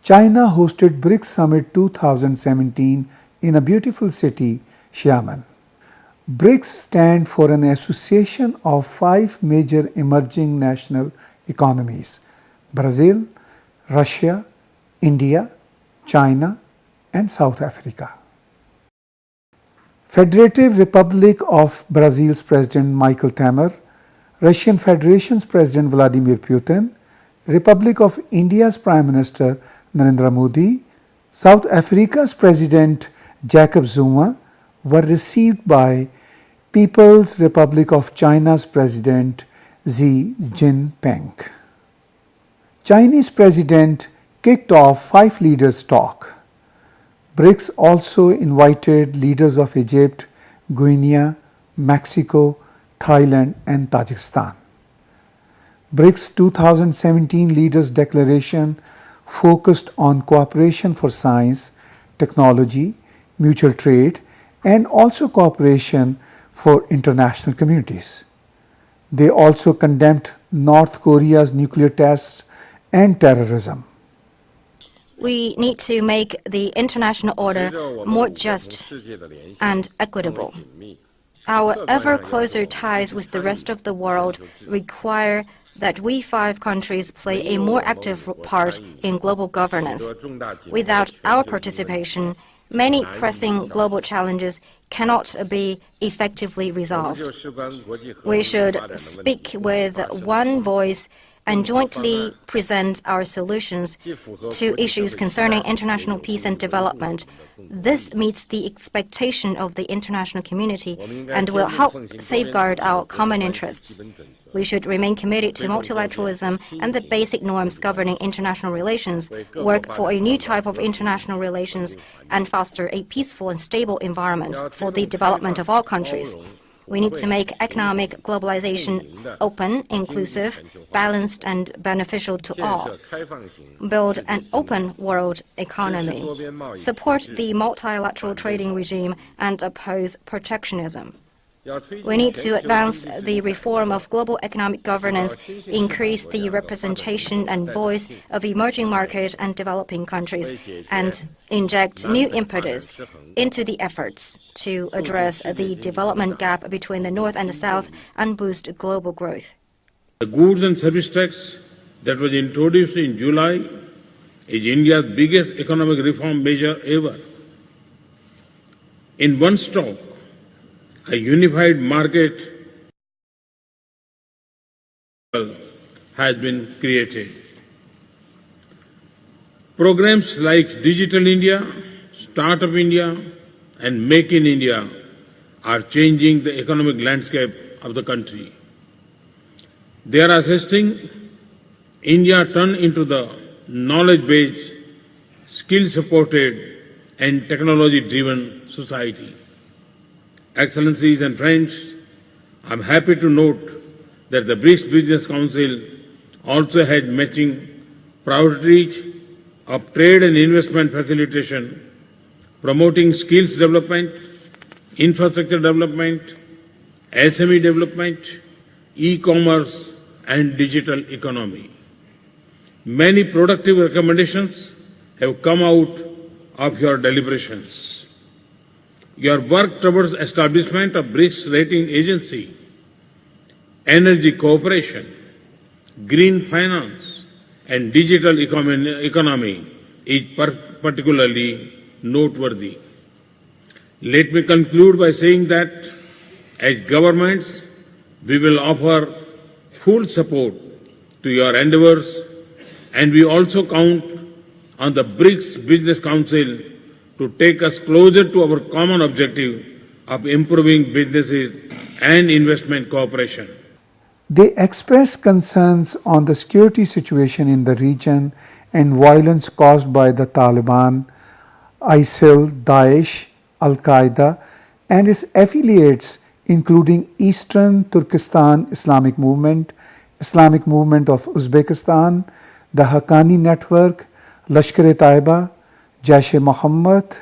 China hosted BRICS Summit 2017 in a beautiful city, Xiamen. BRICS stand for an association of 5 major emerging national economies: Brazil, Russia, India, China, and South Africa. Federative Republic of Brazil's President Michel Temer, Russian Federation's President Vladimir Putin, Republic of India's Prime Minister Narendra Modi, South Africa's President Jacob Zuma were received by People's Republic of China's President Xi Jinping. Chinese President kicked off 5 leaders' talk. BRICS also invited leaders of Egypt, Guinea, Mexico, Thailand, and Tajikistan. BRICS 2017 Leaders Declaration focused on cooperation for science, technology, mutual trade, and also cooperation for international communities. They also condemned North Korea's nuclear tests and terrorism. We need to make the international order more just and equitable. Our ever closer ties with the rest of the world require that we 5 countries play a more active part in global governance. Without our participation, many pressing global challenges cannot be effectively resolved. We should speak with one voice and jointly present our solutions to issues concerning international peace and development. This meets the expectation of the international community and will help safeguard our common interests. We should remain committed to multilateralism and the basic norms governing international relations, work for a new type of international relations, and foster a peaceful and stable environment for the development of all countries. We need to make economic globalization open, inclusive, balanced, and beneficial to all. Build an open world economy. Support the multilateral trading regime and oppose protectionism. We need to advance the reform of global economic governance, increase the representation and voice of emerging market and developing countries, and inject new impetus into the efforts to address the development gap between the North and the South and boost global growth. The goods and service tax that was introduced in July is India's biggest economic reform measure ever. In one stroke, a unified market has been created. Programs like Digital India, Startup India, and Make in India are changing the economic landscape of the country. They are assisting India turn into the knowledge-based, skill-supported, and technology-driven society. Excellencies and friends, I am happy to note that the BRICS Business Council also has matching priorities of trade and investment facilitation, promoting skills development, infrastructure development, SME development, e-commerce, and digital economy. Many productive recommendations have come out of your deliberations. Your work towards establishment of BRICS rating agency, energy cooperation, green finance, and digital economy is particularly noteworthy. Let me conclude by saying that as governments, we will offer full support to your endeavors, and we also count on the BRICS Business Council to take us closer to our common objective of improving businesses and investment cooperation. They expressed concerns on the security situation in the region and violence caused by the Taliban, ISIL, Daesh, Al-Qaeda, and its affiliates, including Eastern Turkestan Islamic Movement of Uzbekistan, the Haqqani Network, Lashkar-e-Taiba, Jaish-e-Mohammed,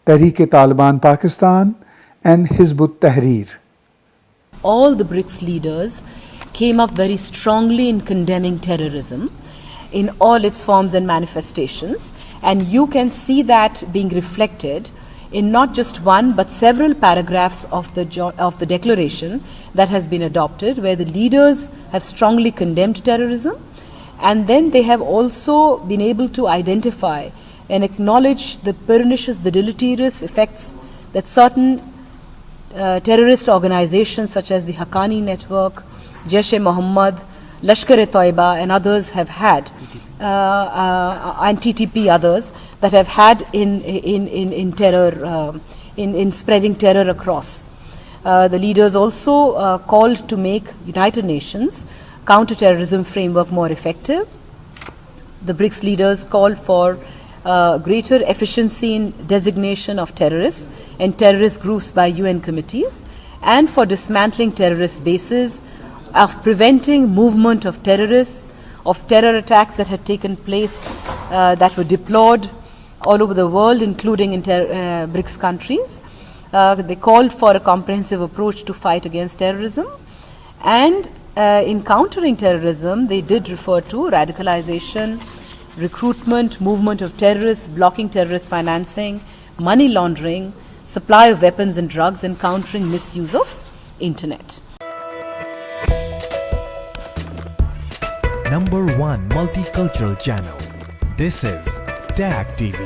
Tehreek-e-Taliban Pakistan, and Hizb ut-Tahrir. All the BRICS leaders came up very strongly in condemning terrorism in all its forms and manifestations. And you can see that being reflected in not just one but several paragraphs of the declaration that has been adopted, where the leaders have strongly condemned terrorism, and then they have also been able to identify and acknowledge the pernicious, the deleterious effects that certain terrorist organizations such as the Haqqani Network, Jaish-e-Mohammed, Lashkar-e-Toiba and others have had, and TTP others, that have had in terror, in spreading terror across. The leaders also called to make United Nations counter-terrorism framework more effective. The BRICS leaders called for greater efficiency in designation of terrorists and terrorist groups by UN committees, and for dismantling terrorist bases, of preventing movement of terrorists, of terror attacks that had taken place that were deployed all over the world, including in BRICS countries. They called for a comprehensive approach to fight against terrorism. And in countering terrorism, they did refer to radicalization, recruitment, movement of terrorists, blocking terrorist financing, money laundering, supply of weapons and drugs, and countering misuse of internet. #1 multicultural channel. This is TAG TV.